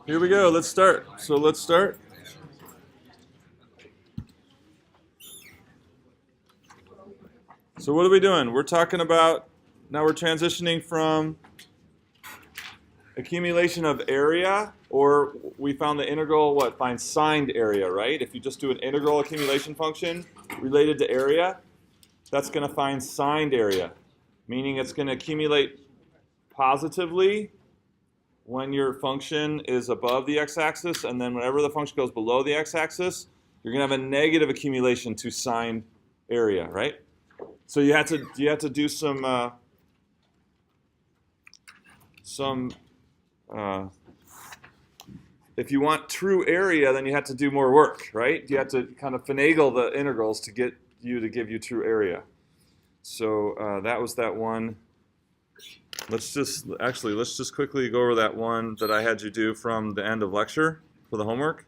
Here we go. Let's start. So let's start. So what are we doing? We're talking about, now we're transitioning from accumulation of area, or we found the integral, find signed area, right? If you just do an integral accumulation function related to area, that's going to find signed area, meaning it's going to accumulate positively when your function is above the x-axis, and then whenever the function goes below the x-axis, you're going to have a negative accumulation to signed area, right? So you have to do some if you want true area, then you have to do more work, right? You have to kind of finagle the integrals to get you to give you true area. So that was that one. Let's just quickly go over that one that I had you do from the end of lecture for the homework.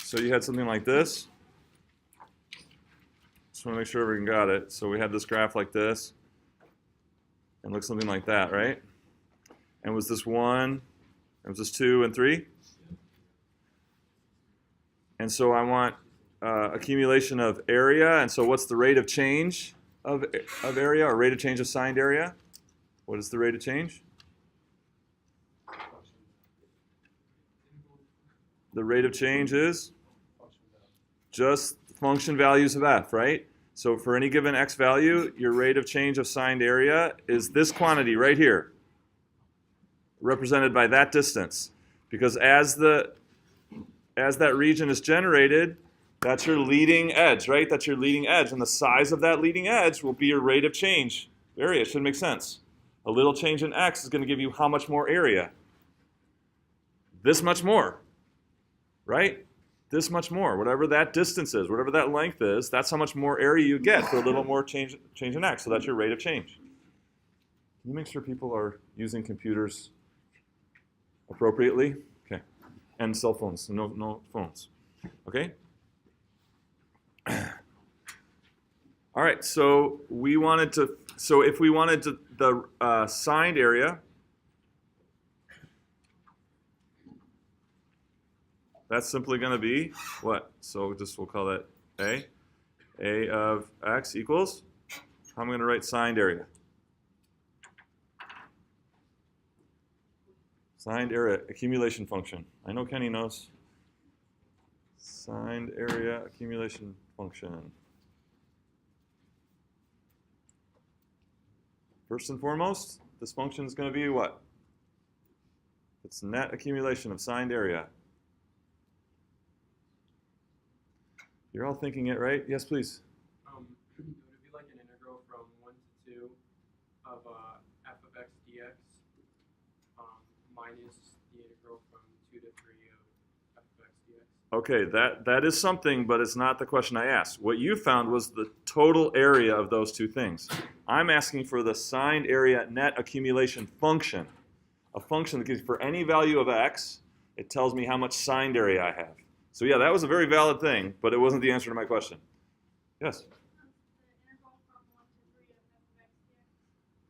So you had something like this. Just want to make sure everyone got it. So we had this graph like this. And it looks something like that, right? And was this 1, and was this 2 and 3? And so I want accumulation of area. And so what's the rate of change of area, or rate of change of signed area? What is the rate of change? The rate of change is just function values of f, right? So for any given x value, your rate of change of signed area is this quantity right here, represented by that distance. Because as that region is generated, that's your leading edge, right? That's your leading edge. And the size of that leading edge will be your rate of change area. It should make sense. A little change in x is going to give you how much more area? This much more, right? This much more. Whatever that distance is, whatever that length is, that's how much more area you get for a little more change in x. So that's your rate of change. Can you make sure people are using computers appropriately? Okay. And cell phones. No phones. Okay? All right, so if we wanted the signed area, that's simply going to be what? So we'll call that A. A of x equals, how am I going to write signed area? Signed area, accumulation function. I know Kenny knows. Signed area, accumulation function. First and foremost, this function is going to be what? It's net accumulation of signed area. You're all thinking it, right? Yes, please. Would it be like an integral from 1 to 2 of f of x dx minus the integral from 2 to 3 of f of x dx? Okay, that is something, but it's not the question I asked. What you found was the total area of those two things. I'm asking for the signed area net accumulation function. A function that gives, for any value of x, it tells me how much signed area I have. So yeah, that was a very valid thing, but it wasn't the answer to my question. Yes?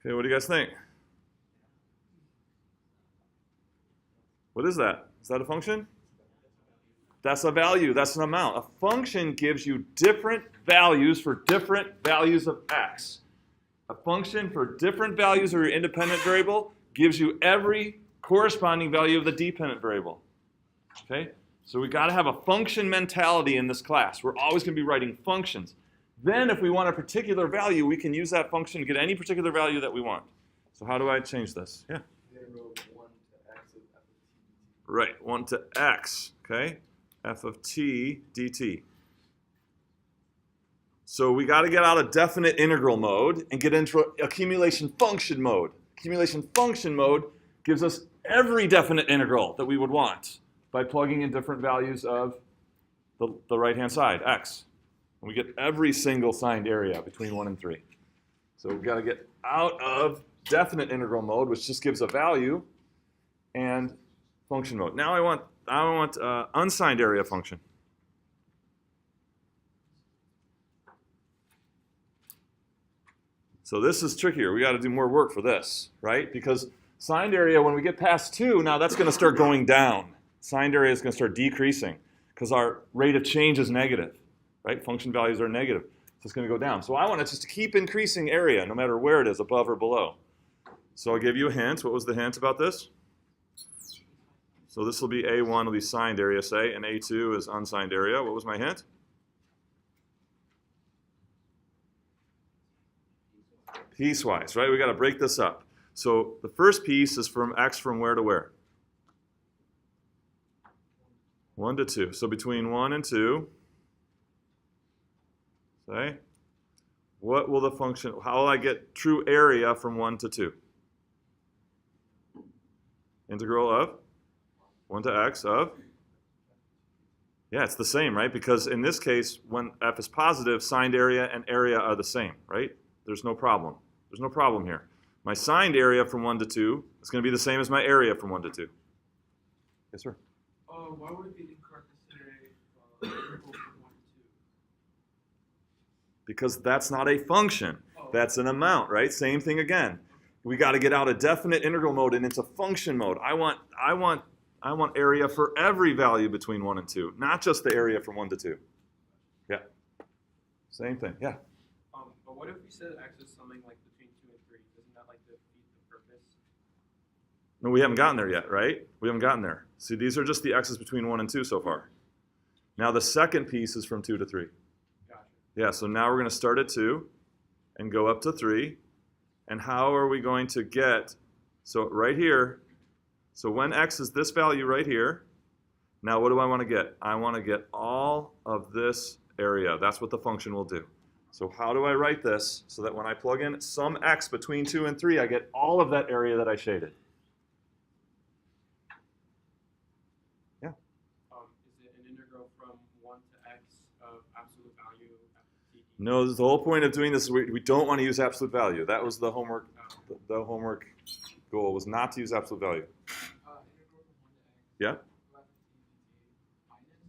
Okay, what do you guys think? What is that? Is that a function? That's a value. That's an amount. A function gives you different values for different values of x. A function for different values of your independent variable gives you every corresponding value of the dependent variable. Okay? So we got to have a function mentality in this class. We're always going to be writing functions. Then if we want a particular value, we can use that function to get any particular value that we want. So how do I change this? Yeah. 1 to x of f of t. Right, 1 to x, okay? F of t dt. So we got to get out of definite integral mode and get into accumulation function mode. Accumulation function mode gives us every definite integral that we would want by plugging in different values of the right-hand side, x. And we get every single signed area between 1 and 3. So we've got to get out of definite integral mode, which just gives a value, and function mode. Now I want unsigned area function. So this is trickier. We got to do more work for this, right? Because Signed area, when we get past 2, now that's going to start going down. Signed area is going to start decreasing because our rate of change is negative, right? Function values are negative, so it's going to go down. So I want it just to keep increasing area no matter where it is, above or below. So I'll give you a hint. What was the hint about this? So this will be A1 will be signed area, say, and A2 is unsigned area. What was my hint? Piecewise, right? We got to break this up. So the first piece is from x from where to where? 1 to 2. So between 1 and 2, say, what will the function, how will I get true area from 1 to 2? Integral of 1 to x of? Yeah, it's the same, right? Because in this case, when f is positive, signed area and area are the same, right? There's no problem. There's no problem here. My signed area from 1 to 2 is going to be the same as my area from 1 to 2. Yes, sir? Why would it be incorrect to say integral from 1 to 2? Because that's not a function. Oh. That's an amount, right? Same thing again. We got to get out of definite integral mode and into function mode. I want area for every value between 1 and 2, not just the area from 1 to 2. Yeah. Same thing. Yeah. But what if we said x is something like between 2 and 3? Doesn't that like defeat the purpose? No, we haven't gotten there yet, right? We haven't gotten there. See, these are just the x's between 1 and 2 so far. Now the second piece is from 2 to 3. Gotcha. Yeah, so now we're going to start at 2 and go up to 3. And how are we going to get, so right here, so when x is this value right here, now what do I want to get? I want to get all of this area. That's what the function will do. So how do I write this so that when I plug in some x between 2 and 3, I get all of that area that I shaded? Yeah? Is it an integral from 1 to x of absolute value f of t? No, the whole point of doing this is we don't want to use absolute value. That was the homework. The homework goal was not to use absolute value. Integral from 1 to x. Yeah? Of t dt minus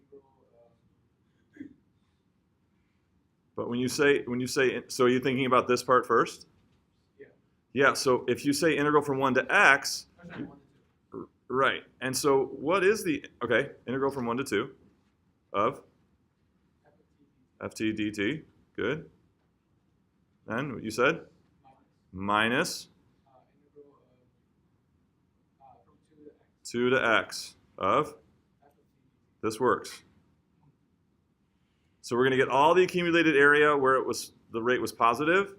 integral But when you say, so are you thinking about this part first? yeah. Yeah, so if you say integral from 1 to x, I'm sorry, 1 to 2. right. And so what is the, okay, integral from 1 to 2 of F of t dt. ft dt, good. Then what you said? Minus Integral of from 2 to x. 2 to x of, F of t dt. this works. So we're going to get all the accumulated area where it was the rate was positive,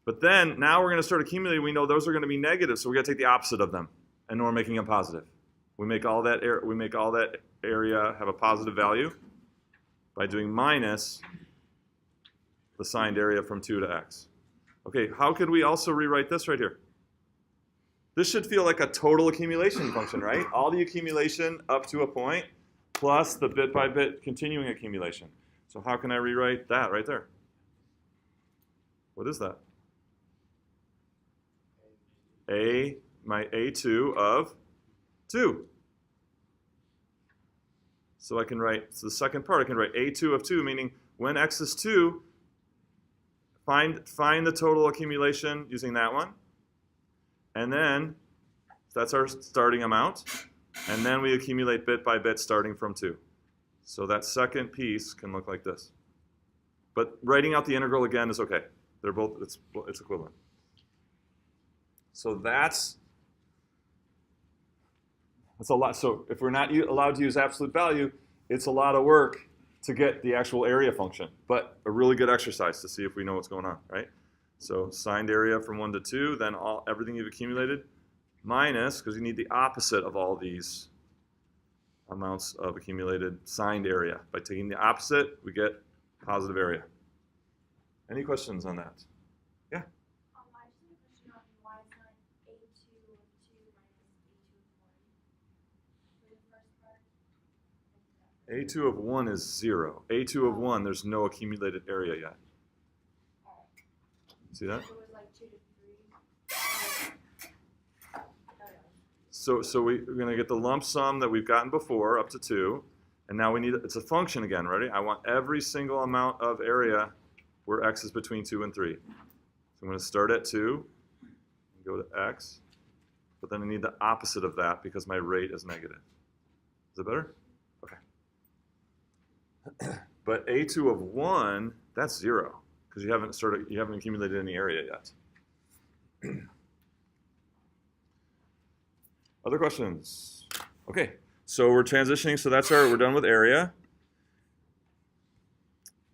but then now we're going to start accumulating. We know those are going to be negative, so we got to take the opposite of them, and we're making them positive. We make all that area have a positive value by doing minus the signed area from 2 to x. Okay, how could we also rewrite this right here? This should feel like a total accumulation function, right? All the accumulation up to a point plus the bit by bit continuing accumulation. So how can I rewrite that right there? What is that? My A2 of 2. So I can write, so the second part, I can write A2 of 2, meaning when x is 2, find the total accumulation using that one. And then, that's our starting amount. And then we accumulate bit by bit starting from 2. So that second piece can look like this. But writing out the integral again is okay. They're both, it's equivalent. So that's a lot. So if we're not allowed to use absolute value, it's a lot of work to get the actual area function. But a really good exercise to see if we know what's going on, right? So signed area from 1 to 2, then everything you've accumulated, minus, because you need the opposite of all these amounts of accumulated signed area. By taking the opposite, we get positive area. Any questions on that? Yeah? I just have a question on why it's not A2 of 2 minus A2 of 1 for the first part. A2 of 1 is 0. A2 of 1, there's no accumulated area yet. See that? So it was like 2 to 3. So we're going to get the lump sum that we've gotten before up to 2. And now we need, it's a function again, ready? I want every single amount of area where x is between 2 and 3. So I'm going to start at 2, and go to x, but then I need the opposite of that because my rate is negative. Is it better? Okay. But a2 of 1, that's 0 because you haven't accumulated any area yet. Other questions? Okay, so we're transitioning. So we're done with area.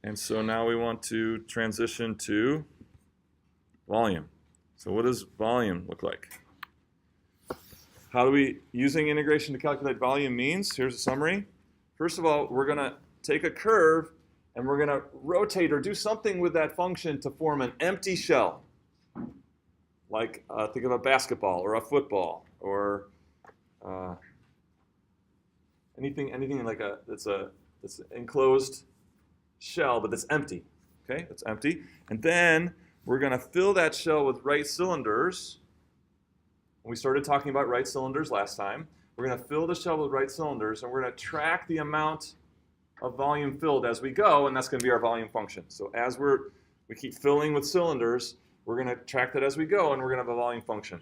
And so now we want to transition to volume. So what does volume look like? How do we, using integration to calculate volume means, here's a summary. First of all, we're going to take a curve and we're going to rotate or do something with that function to form an empty shell. Like think of a basketball or a football or anything like that's an enclosed shell, but that's empty. Okay, that's empty. And then we're going to fill that shell with right cylinders. We started talking about right cylinders last time. We're going to fill the shell with right cylinders, and we're going to track the amount of volume filled as we go, and that's going to be our volume function. So as we keep filling with cylinders, we're going to track that as we go, and we're going to have a volume function.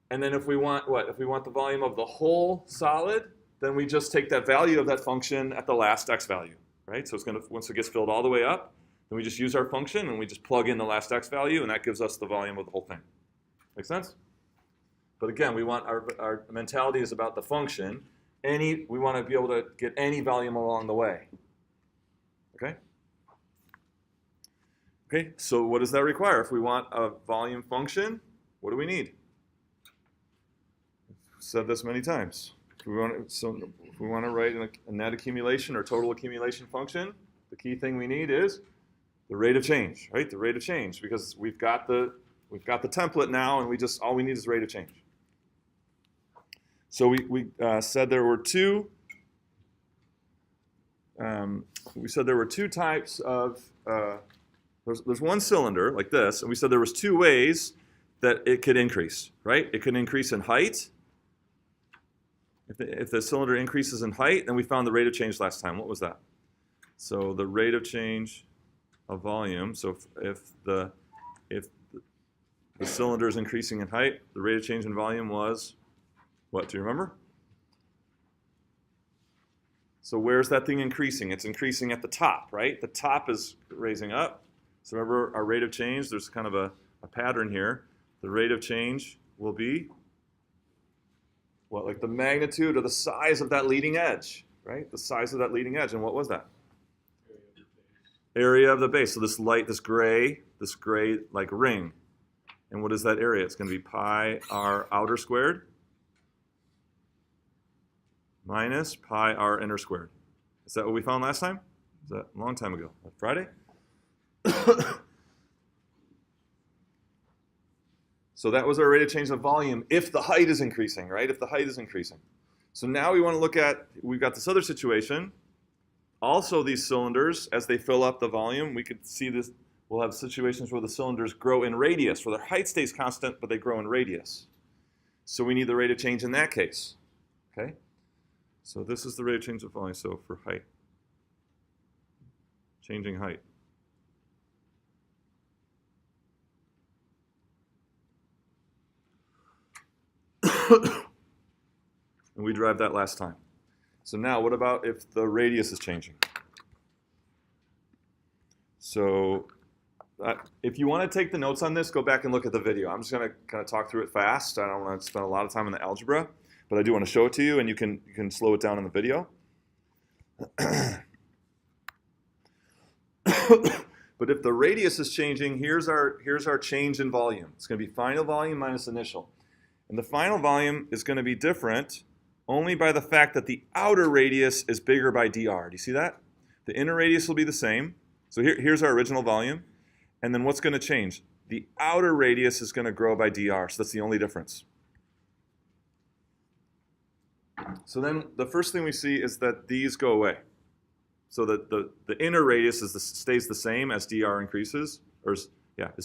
And then if we want what? If we want the volume of the whole solid, then we just take that value of that function at the last x value, right? So it's going to, once it gets filled all the way up, then we just use our function and we just plug in the last x value, and that gives us the volume of the whole thing. Make sense? But again, we want our mentality is about the function. We want to be able to get any volume along the way. Okay? Okay, so what does that require? If we want a volume function, what do we need? I've said this many times. If we want to write a net accumulation or total accumulation function, the key thing we need is the rate of change, right? The rate of change, because we've got the template now, and all we need is rate of change. So we said there were two. We said there were two types of. There's one cylinder like this, and we said there was two ways that it could increase, right? It could increase in height. If the cylinder increases in height, then we found the rate of change last time. What was that? So the rate of change of volume. So if the cylinder is increasing in height, the rate of change in volume was what? Do you remember? So where's that thing increasing? It's increasing at the top, right? The top is raising up. So remember our rate of change, there's kind of a pattern here. The rate of change will be what, like the magnitude or the size of that leading edge, right? The size of that leading edge. And what was that? Area of the base. So this gray like ring. And what is that area? It's going to be pi r outer squared minus pi r inner squared. Is that what we found last time? Is that a long time ago? Friday? So that was our rate of change of volume if the height is increasing, right? If the height is increasing. So now we want to look at, we've got this other situation. Also these cylinders, as they fill up the volume, we could see this, we'll have situations where the cylinders grow in radius, where their height stays constant, but they grow in radius. So we need the rate of change in that case, okay? So this is the rate of change of volume, so for height. Changing height. And we derived that last time. So now what about if the radius is changing? So if you want to take the notes on this, go back and look at the video. I'm just going to kind of talk through it fast. I don't want to spend a lot of time on the algebra, but I do want to show it to you, and you can slow it down in the video. But if the radius is changing, here's our change in volume. It's going to be final volume minus initial. And the final volume is going to be different only by the fact that the outer radius is bigger by dr. Do you see that? The inner radius will be the same. So here's our original volume. And then what's going to change? The outer radius is going to grow by dr. So that's the only difference. So then the first thing we see is that these go away. So that the inner radius stays the same as dr increases. As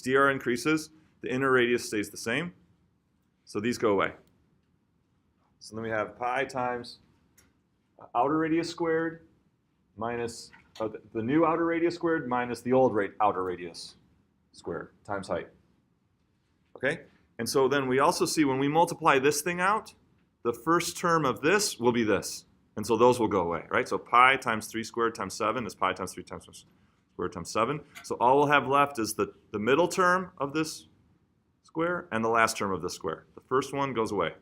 dr increases, the inner radius stays the same. So these go away. So then we have pi times outer radius squared minus the new outer radius squared minus the old outer radius squared times height. Okay? And so then we also see when we multiply this thing out, the first term of this will be this. And so those will go away, right? So pi times 3 squared times 7 is pi times 3 times squared times 7. So all we'll have left is the middle term of this square and the last term of this square. The first one goes away.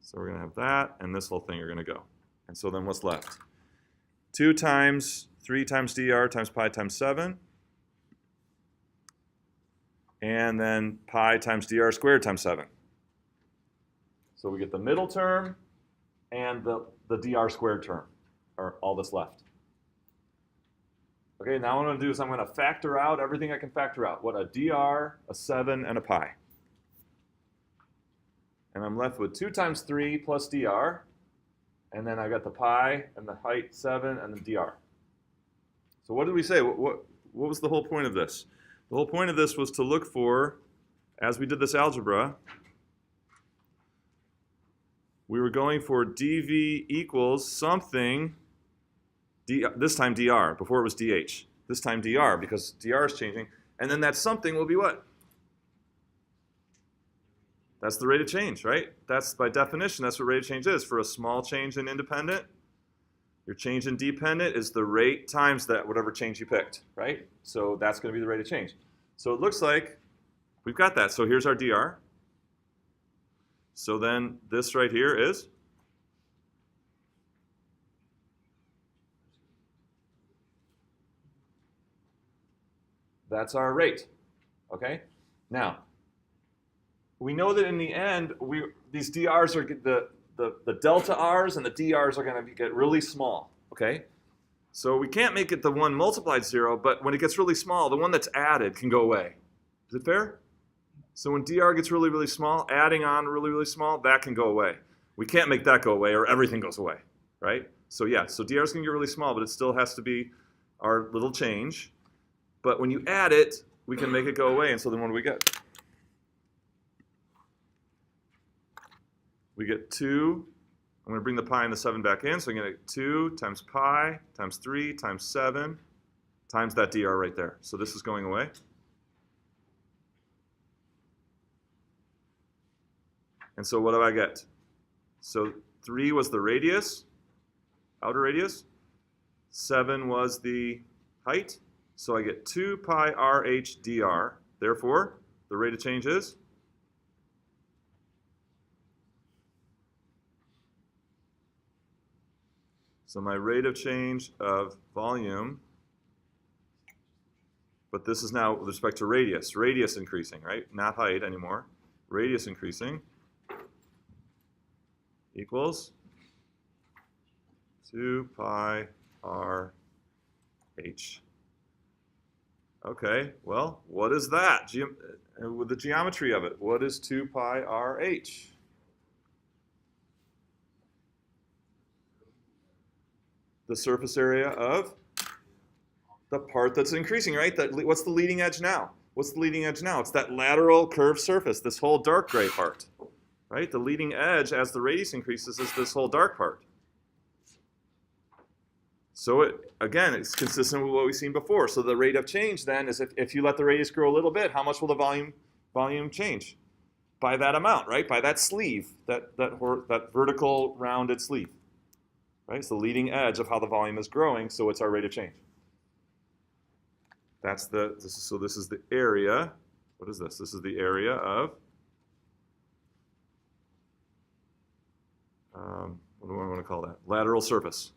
So we're going to have that, and this whole thing are going to go. And so then what's left? 2 times 3 times dr times pi times 7. And then pi times dr squared times 7. So we get the middle term and the dr squared term are all that's left. Okay, now what I'm going to do is I'm going to factor out everything I can factor out. What a dr, a 7, and a pi. And I'm left with 2 times 3 plus dr. And then I got the pi and the height 7 and the dr. So what did we say? What was the whole point of this? The whole point of this was to look for, as we did this algebra, we were going for dv equals something, this time dr, before it was dh. This time dr, because dr is changing. And then that something will be what? That's the rate of change, right? That's, by definition, that's what rate of change is. For a small change in independent, your change in dependent is the rate times that whatever change you picked, right? So that's going to be the rate of change. So it looks like we've got that. So here's our dr. So then this right here is that's our rate. Okay? Now, we know that in the end, these drs are the delta r's and the drs are going to get really small. Okay? So we can't make it the one multiplied 0, but when it gets really small, the one that's added can go away. Is it fair? So when dr gets really, really small, adding on really, really small, that can go away. We can't make that go away or everything goes away, right? So yeah, so dr is going to get really small, but it still has to be our little change. But when you add it, we can make it go away, and so then what do we get? We get 2. I'm going to bring the pi and the 7 back in, so I'm going to get 2 times pi times 3 times 7 times that dr right there. So this is going away. And so what do I get? So 3 was the radius, outer radius. 7 was the height. So I get 2 pi rh dr. Therefore, the rate of change is? So my rate of change of volume, but this is now with respect to radius. Radius increasing, right? Not height anymore. Radius increasing equals 2 pi r h. Okay, well, what is that? With the geometry of it, what is 2 pi r h? The surface area of the part that's increasing, right? What's the leading edge now? What's the leading edge now? It's that lateral curved surface, this whole dark gray part, right? The leading edge, as the radius increases, is this whole dark part. So again, it's consistent with what we've seen before. So the rate of change then is if you let the radius grow a little bit, how much will the volume change? By that amount, right? By that sleeve, that vertical rounded sleeve. Right? It's the leading edge of how the volume is growing, so it's our rate of change. So this is the area. What is this? This is the area of, what do I want to call that? Lateral surface.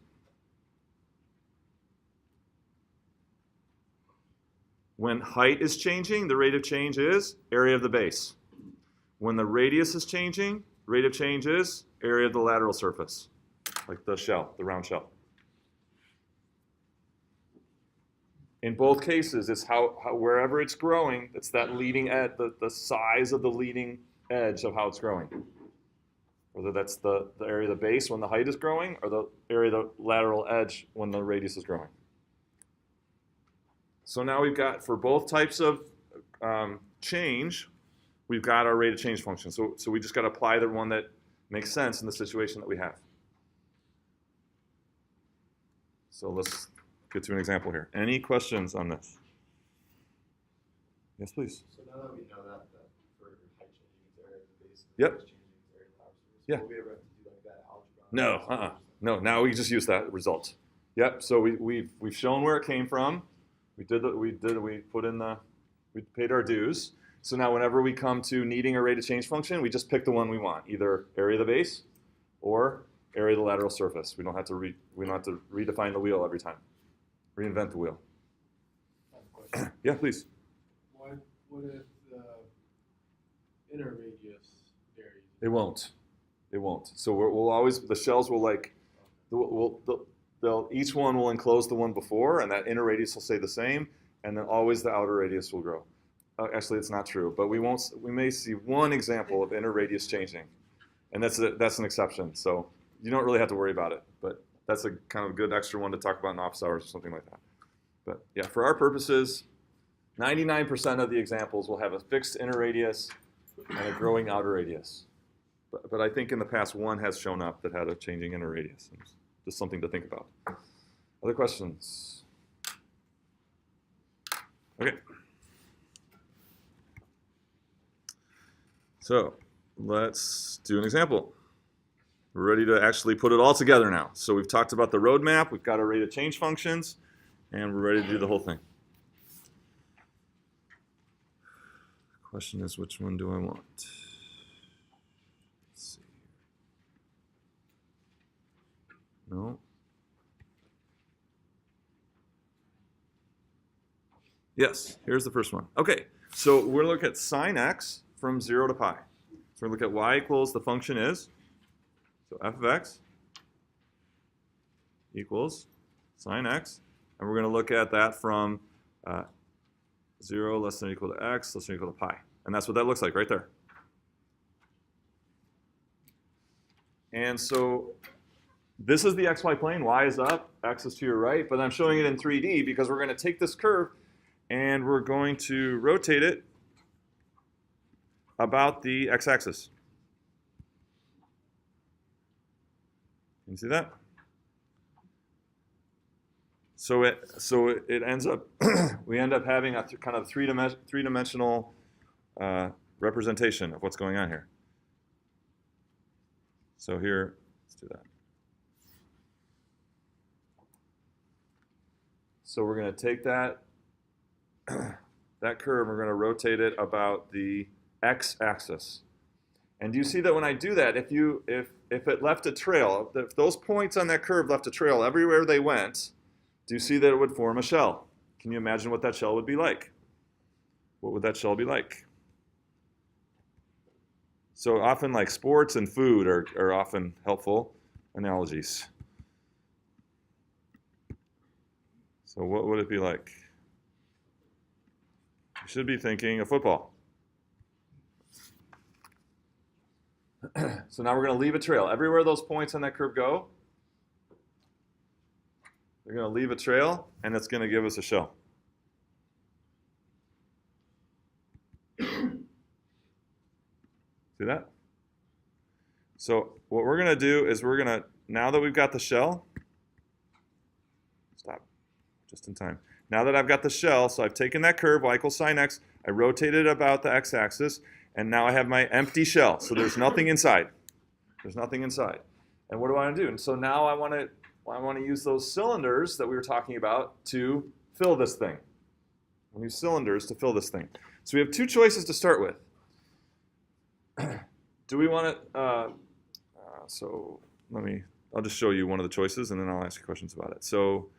When height is changing, the rate of change is area of the base. When the radius is changing, rate of change is area of the lateral surface. Like the shell, the round shell. In both cases, it's how wherever it's growing, it's that leading edge, the size of the leading edge of how it's growing. Whether that's the area of the base when the height is growing, or the area of the lateral edge when the radius is growing. So now we've got, for both types of change, we've got our rate of change function. So we just got to apply the one that makes sense in the situation that we have. So let's get to an example here. Any questions on this? Yes, please. So now that we know that for height changing its area of the base, Yep. changing its area of power source, Yeah. will we ever have to do like that algebra? No, no. Now we just use that result. Yep. So we've shown where it came from. We paid our dues. So now whenever we come to needing a rate of change function, we just pick the one we want, either area of the base or area of the lateral surface. We don't have to redefine the wheel every time. Reinvent the wheel. I have a question. Yeah, please. What if the inner radius varies? It won't. It won't. So we'll always, the shells will like, each one will enclose the one before, and that inner radius will stay the same, and then always the outer radius will grow. Actually, it's not true, but we may see one example of inner radius changing, and that's an exception. So you don't really have to worry about it, but that's a kind of good extra one to talk about in office hours or something like that. But yeah, for our purposes, 99% of the examples will have a fixed inner radius and a growing outer radius. But I think in the past one has shown up that had a changing inner radius. It's just something to think about. Other questions? Okay. So let's do an example. We're ready to actually put it all together now. So we've talked about the roadmap, we've got our rate of change functions, and we're ready to do the whole thing. The question is, which one do I want? Let's see. No. Yes, here's the first one. Okay, so we're looking at sine x from 0 to pi. So we're going to look at y equals the function is, so f of x equals sine x. And we're going to look at that from 0 less than or equal to x less than or equal to pi. And that's what that looks like right there. And so this is the xy plane. Y is up, x is to your right. But I'm showing it in 3D because we're going to take this curve and we're going to rotate it about the x-axis. Can you see that? So it ends up, we end up having a kind of three-dimensional representation of what's going on here. So here, let's do that. So we're going to take that curve, we're going to rotate it about the x-axis. And do you see that when I do that, if it left a trail, if those points on that curve left a trail everywhere they went, do you see that it would form a shell? Can you imagine what that shell would be like? What would that shell be like? So often like sports and food are often helpful analogies. So what would it be like? You should be thinking of football. So now we're going to leave a trail. Everywhere those points on that curve go, we're going to leave a trail, and it's going to give us a shell. See that? So what we're going to do is we're going to, now that we've got the shell, stop, just in time. Now that I've got the shell, so I've taken that curve, y equals sine x, I rotated it about the x-axis, and now I have my empty shell. So there's nothing inside. There's nothing inside. And what do I want to do? And so now I want to use those cylinders that we were talking about to fill this thing. I use cylinders to fill this thing. So we have two choices to start with. Do we want to, so I'll just show you one of the choices and then I'll ask you questions about it. So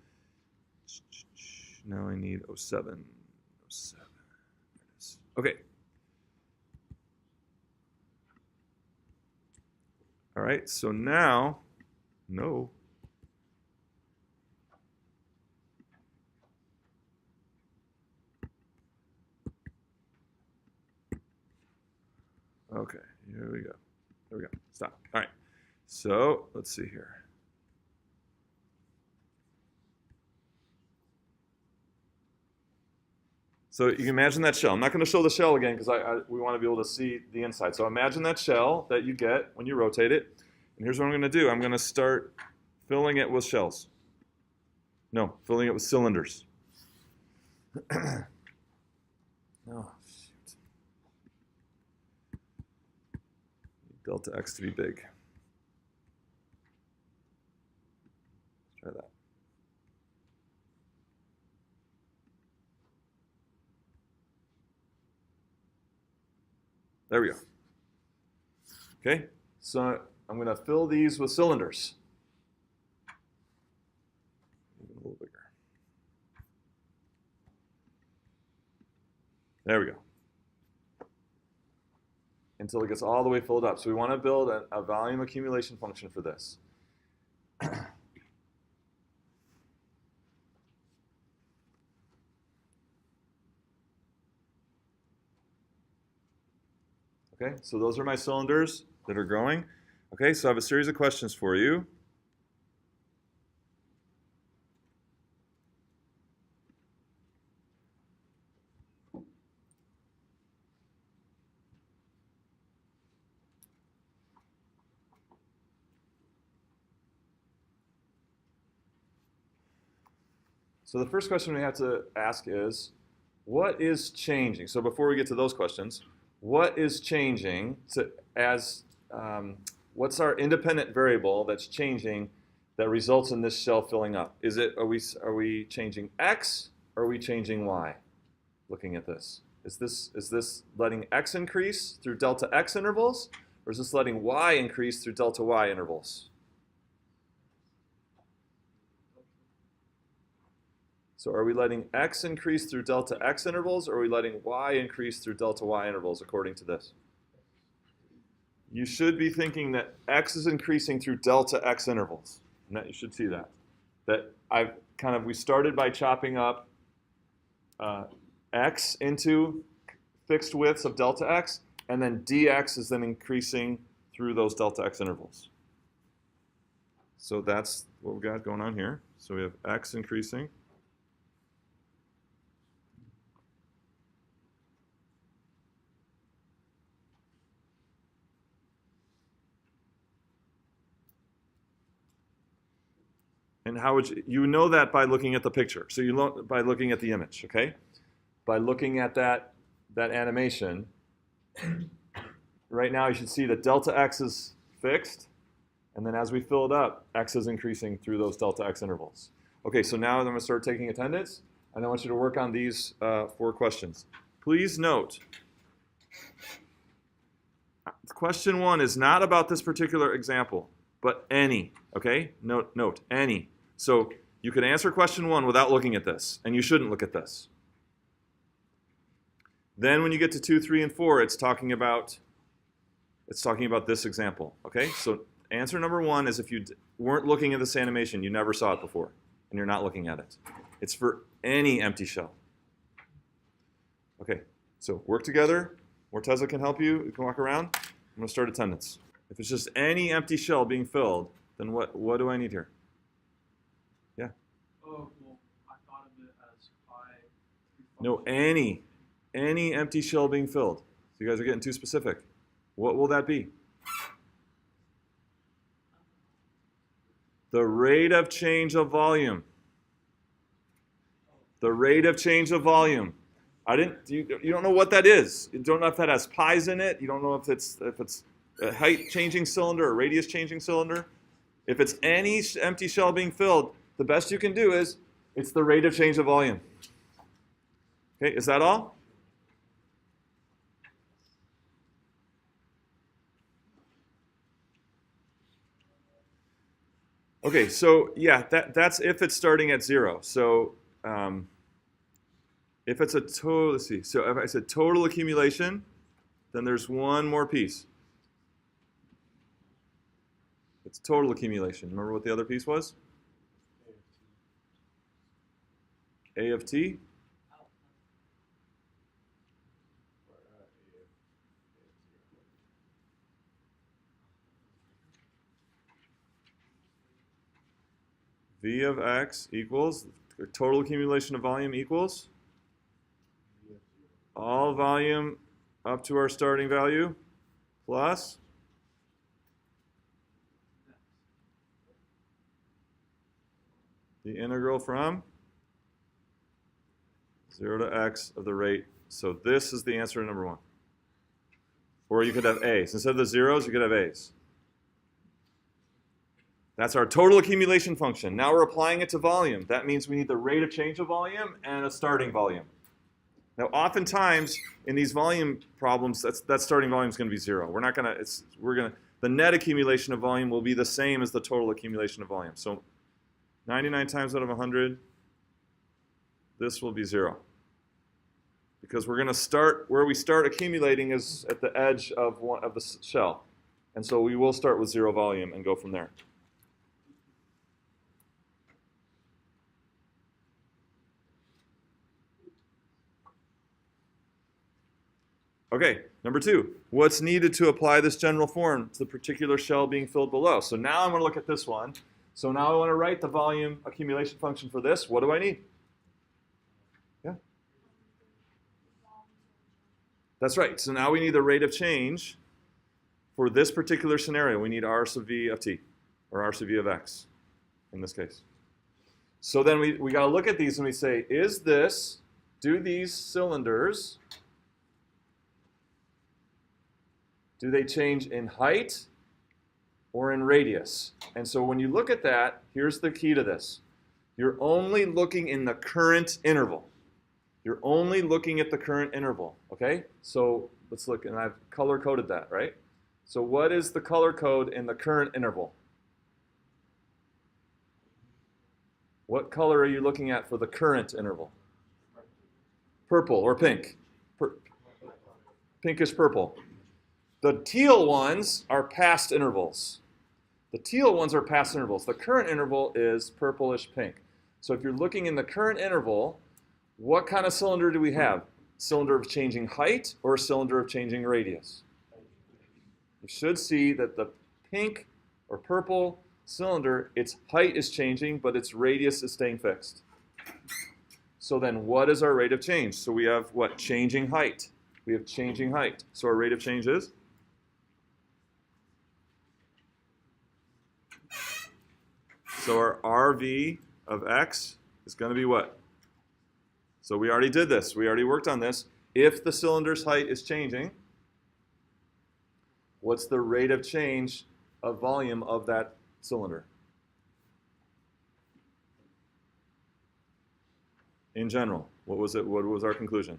now I need 07. 07. There it is. Okay. All right, so now, no. Okay, here we go. There we go. Stop. All right. So let's see here. So you can imagine that shell. I'm not going to show the shell again because we want to be able to see the inside. So imagine that shell that you get when you rotate it. And here's what I'm going to do. I'm going to start filling it with shells. No, filling it with cylinders. No, shoot. Delta x to be big. Let's try that. There we go. Okay, so I'm going to fill these with cylinders. Even a little bigger. There we go. Until it gets all the way filled up. So we want to build a volume accumulation function for this. Okay, so those are my cylinders that are growing. Okay, so I have a series of questions for you. So the first question we have to ask is, what is changing? So before we get to those questions, what is changing what's our independent variable that's changing that results in this shell filling up? Are we changing x or are we changing y? Looking at this. Is this letting x increase through delta x intervals, or is this letting y increase through delta y intervals? So are we letting x increase through delta x intervals, or are we letting y increase through delta y intervals according to this? You should be thinking that x is increasing through delta x intervals. And that you should see that. We started by chopping up x into fixed widths of delta x, and then dx is then increasing through those delta x intervals. So that's what we've got going on here. So we have x increasing. And how would you know that by looking at the picture? So by looking at the image, okay? By looking at that animation, right now you should see that delta x is fixed, and then as we fill it up, x is increasing through those delta x intervals. Okay, so now I'm going to start taking attendance, and I want you to work on these 4 questions. Please note, question 1 is not about this particular example, but any, okay? Note, any. So you could answer question 1 without looking at this, and you shouldn't look at this. Then when you get to 2, 3, and 4, it's talking about this example, okay? So answer number 1 is if you weren't looking at this animation, you never saw it before, and you're not looking at it. It's for any empty shell. Okay, so work together. Morteza can help you. You can walk around. I'm going to start attendance. If it's just any empty shell being filled, then what do I need here? Yeah. Oh, well, I thought of it as pi. No, any empty shell being filled. So you guys are getting too specific. What will that be? The rate of change of volume. The rate of change of volume. You don't know what that is. You don't know if that has pi's in it. You don't know if it's a height changing cylinder or radius changing cylinder. If it's any empty shell being filled, the best you can do is it's the rate of change of volume. Okay, is that all? Okay, so yeah, that's if it's starting at 0. So if it's a total, let's see. So if I said total accumulation, then there's one more piece. It's total accumulation. Remember what the other piece was? A of t. V of x equals, total accumulation of volume equals all volume up to our starting value plus the integral from 0 to x of the rate So this is the answer to number 1. Or you could have A's. Instead of the zeros, you could have A's. That's our total accumulation function. Now we're applying it to volume. That means we need the rate of change of volume and a starting volume. Now, oftentimes in these volume problems, that starting volume is going to be 0. We're not going to. The net accumulation of volume will be the same as the total accumulation of volume. So 99 times out of 100, this will be 0. Because we're going to start, where we start accumulating is at the edge of the shell. And so we will start with 0 volume and go from there. Okay, number 2. What's needed to apply this general form to the particular shell being filled below? So now I'm going to look at this one. So now I want to write the volume accumulation function for this. What do I need? Yeah. That's right. So now we need the rate of change for this particular scenario. We need R sub v of t, or R sub v of x in this case. So then we got to look at these and we say, do these cylinders, do they change in height or in radius? And so when you look at that, here's the key to this. You're only looking in the current interval. You're only looking at the current interval, okay? So let's look, and I've color-coded that, right? So what is the color code in the current interval? What color are you looking at for the current interval? Purple or pink? Pinkish purple. The teal ones are past intervals. The teal ones are past intervals. The current interval is purplish pink. So if you're looking in the current interval, what kind of cylinder do we have? Cylinder of changing height or a cylinder of changing radius? You should see that the pink or purple cylinder, its height is changing, but its radius is staying fixed. So then what is our rate of change? So we have what? Changing height. We have changing height. So our rate of change is? So our RV of x is going to be what? So we already did this. We already worked on this. If the cylinder's height is changing, what's the rate of change of volume of that cylinder? In general, what was it? What was our conclusion?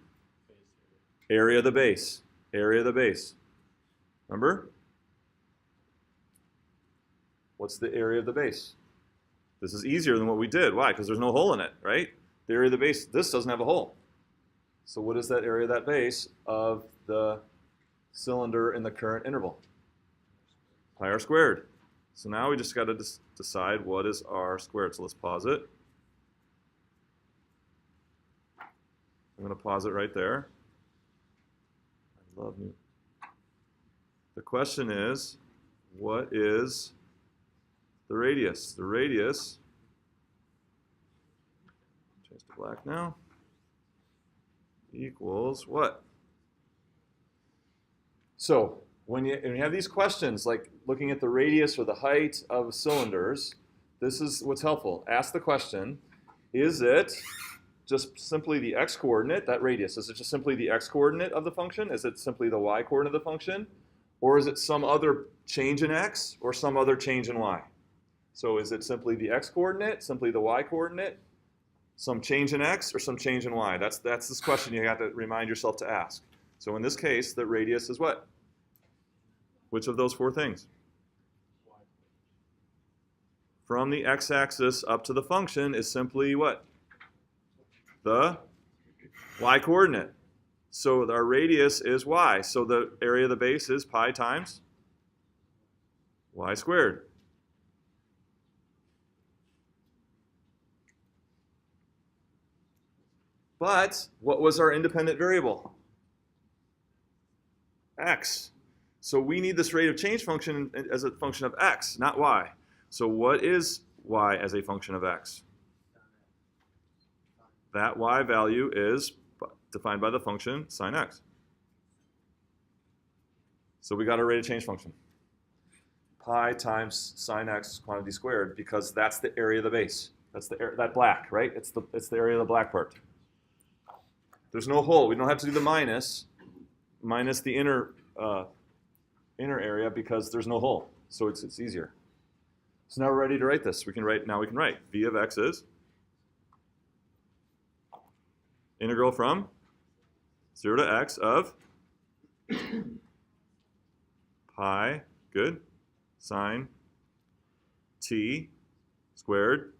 Area of the base. Area of the base. Remember? What's the area of the base? This is easier than what we did. Why? Because there's no hole in it, right? The area of the base, this doesn't have a hole. So what is that area of that base of the cylinder in the current interval? Pi r squared. So now we just got to decide what is r squared. So let's pause it. I'm going to pause it right there. I love Newton. The question is, what is the radius? The radius, change to black now, equals what? So when you have these questions, like looking at the radius or the height of cylinders, this is what's helpful. Ask the question, is it just simply the x-coordinate, that radius? Is it just simply the x-coordinate of the function? Is it simply the y-coordinate of the function? Or is it some other change in x or some other change in y? So is it simply the x-coordinate, simply the y-coordinate, some change in x, or some change in y? That's this question you have to remind yourself to ask. So in this case, the radius is what? Which of those four things? From the x-axis up to the function is simply what? The y-coordinate. So our radius is y. So the area of the base is pi times y squared. But what was our independent variable? X. So we need this rate of change function as a function of x, not y. So what is y as a function of x? That y value is defined by the function sine x. So we got our rate of change function. Pi times sine x quantity squared, because that's the area of the base. That's that black, right? It's the area of the black part. There's no hole. We don't have to do the minus the inner area because there's no hole. So it's easier. So now we're ready to write this. We can write v of x is integral from 0 to x of pi, good, sine t squared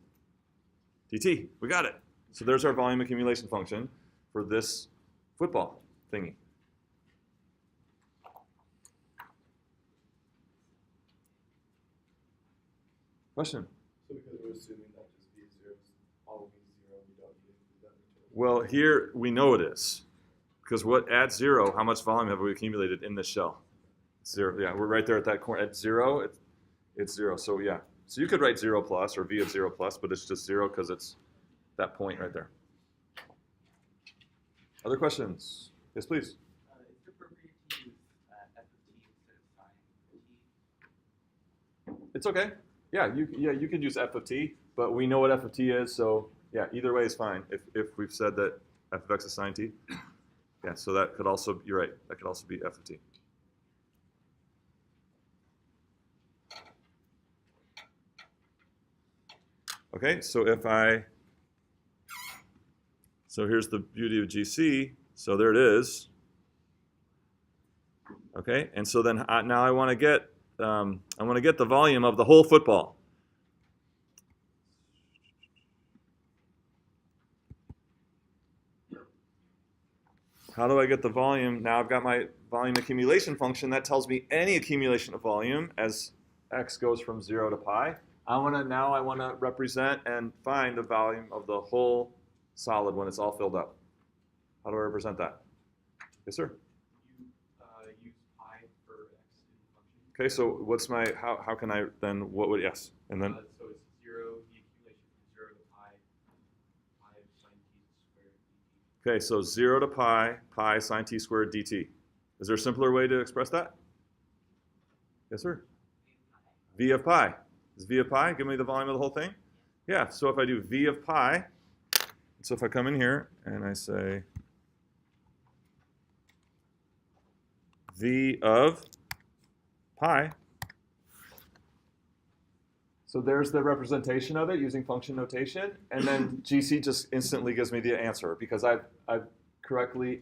dt. We got it. So there's our volume accumulation function for this football thingy. Question? So because we're assuming that just v of 0 is always 0, we don't need to do that until. Well, here we know it is. Because what at 0, how much volume have we accumulated in this shell? 0. Yeah, we're right there at that corner. At 0, it's 0. So yeah. So you could write 0 plus or v of 0 plus, but it's just 0 because it's that point right there. Other questions? Yes, please. Is it appropriate to use f of t instead of sine t? It's okay. Yeah, you can use f of t, but we know what f of t is, so yeah, either way is fine. If we've said that f of x is sine t, yeah, so that could also, you're right, that could also be f of t. Okay, so so here's the beauty of GC. So there it is. Okay, and so then now I want to get the volume of the whole football. How do I get the volume? Now I've got my volume accumulation function that tells me any accumulation of volume as x goes from 0 to pi. I want to represent and find the volume of the whole solid when it's all filled up. How do I represent that? Yes, sir. You use pi for x in the function. Okay, so what's my, how can I then, what would, yes, and then, So it's 0, the accumulation from 0 to pi of sine t squared dt. okay, so 0 to pi sine t squared dt. Is there a simpler way to express that? Yes, sir. V of pi. Is V of pi give me the volume of the whole thing? Yeah, so if I do V of pi, so if I come in here and I say V of pi, so there's the representation of it using function notation, and then GC just instantly gives me the answer because I've correctly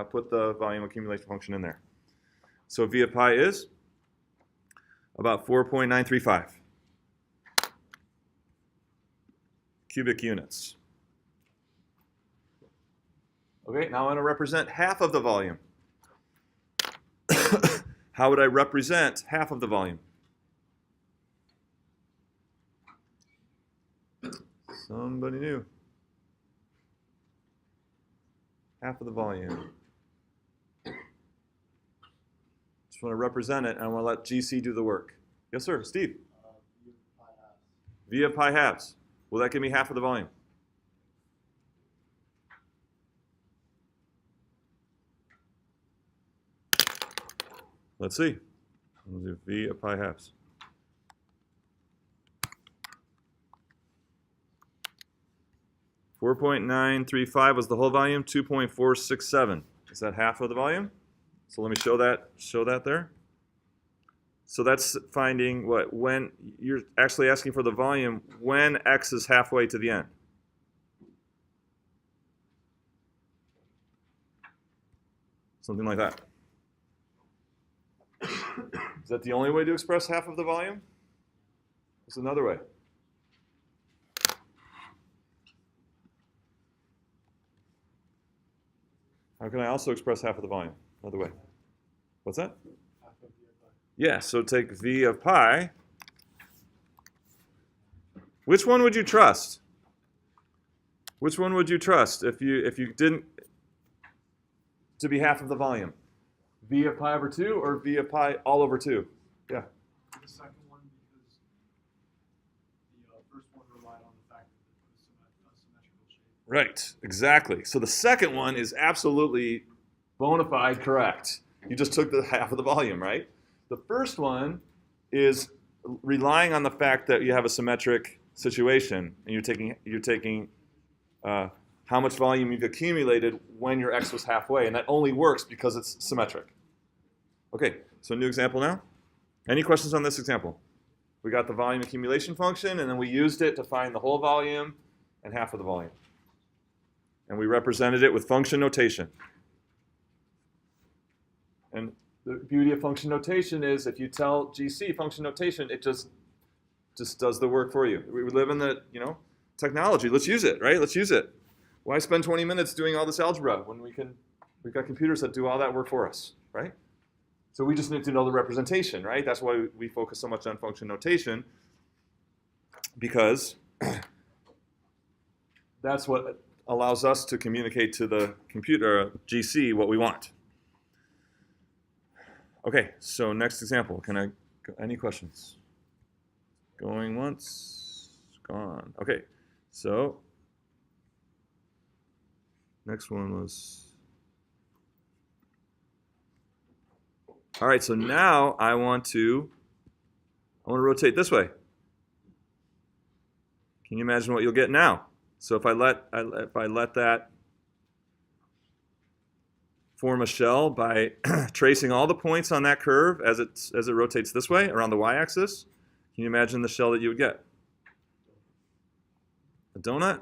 put the volume accumulation function in there. So V of pi is about 4.935 cubic units. Okay, now I want to represent half of the volume. How would I represent half of the volume? Somebody new. Half of the volume. Just want to represent it, and I want to let GC do the work. Yes, sir. Steve? V of pi halves. Will that give me half of the volume? Let's see. We'll do V of pi halves. .935 was the whole volume. 2.467. Is that half of the volume? So let me show that there. So that's finding what when you're actually asking for the volume when x is halfway to the end. Something like that. Is that the only way to express half of the volume? What's another way? How can I also express half of the volume? Another way. What's that? Yeah, so take V of pi. Which one would you trust? Which one would you trust if you didn't to be half of the volume? V of pi over 2 or V of pi all over 2? Yeah. The second one because the first one relied on the fact that it was a symmetrical shape. Right, exactly. So the second one is absolutely bona fide correct. You just took the half of the volume, right? The first one is relying on the fact that you have a symmetric situation and you're taking how much volume you've accumulated when your x was halfway, and that only works because it's symmetric. Okay, so new example now. Any questions on this example? We got the volume accumulation function, and then we used it to find the whole volume and half of the volume. And we represented it with function notation. And the beauty of function notation is if you tell GC function notation, it just does the work for you. We live in the, technology. Let's use it, right? Let's use it. Why spend 20 minutes doing all this algebra when we've got computers that do all that work for us, right? So we just need to know the representation, right? That's why we focus so much on function notation, because that's what allows us to communicate to the computer, GC, what we want. Okay, so next example. Any questions? Going once, gone. Okay, so next one was... All right, so now I want to rotate this way. Can you imagine what you'll get now? So if I let that form a shell by tracing all the points on that curve as it rotates this way around the y-axis, can you imagine the shell that you would get? A donut?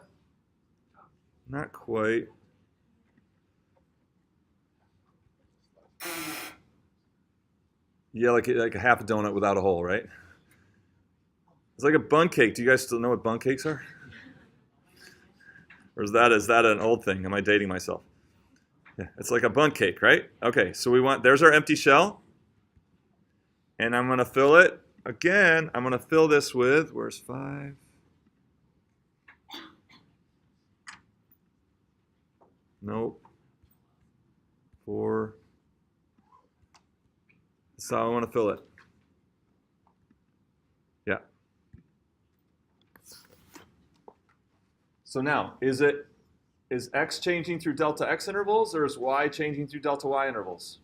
Not quite. Yeah, like a half a donut without a hole, right? It's like a bun cake. Do you guys still know what bun cakes are? Or is that an old thing? Am I dating myself? Yeah, it's like a bun cake, right? Okay, so there's our empty shell. And I'm going to fill it. Again, I'm going to fill this with, where's 5? Nope. 4. That's how I want to fill it. Yeah. So now, is x changing through delta x intervals, or is y changing through delta y intervals?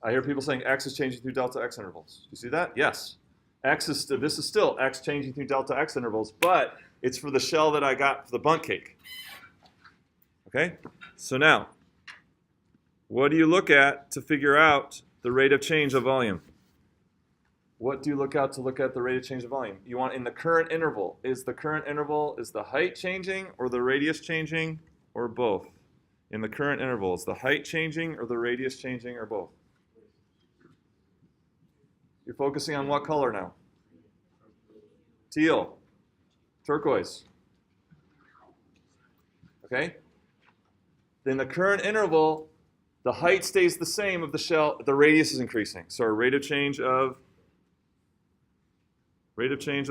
I hear people saying x is changing through delta x intervals. Do you see that? Yes. This is still x changing through delta x intervals, but it's for the shell that I got for the bundt cake. Okay? So now, what do you look at to figure out the rate of change of volume? What do you look at to look at the rate of change of volume? You want in the current interval. Is the height changing or the radius changing or both? In the current interval, is the height changing or the radius changing or both? You're focusing on what color now? Teal. Turquoise. Okay? In the current interval, the height stays the same of the shell, the radius is increasing. So our rate of change of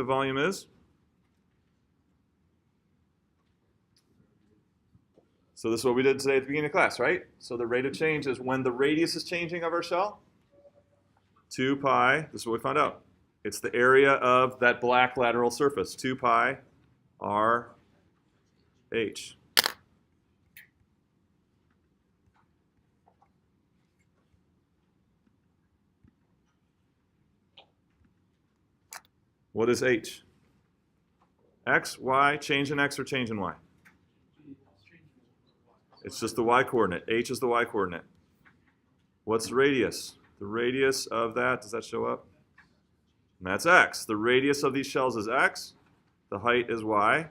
volume is? So this is what we did today at the beginning of class, right? So the rate of change is when the radius is changing of our shell. 2 pi, this is what we found out. It's the area of that black lateral surface, 2 pi r h. What is h? X, y, change in x or change in y? It's just the y coordinate. H is the y coordinate. What's the radius? The radius of that, does that show up? And that's x. The radius of these shells is x. The height is y.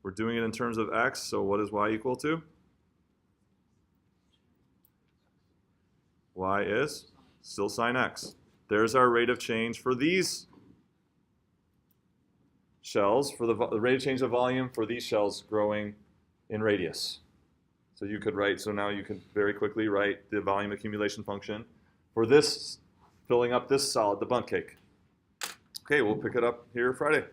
We're doing it in terms of x, so what is y equal to? Y is still sine x. There's our rate of change for these shells, for the rate of change of volume for these shells growing in radius. So you could write, so now you can very quickly write the volume accumulation function for this, filling up this solid, the bundt cake. Okay, we'll pick it up here Friday.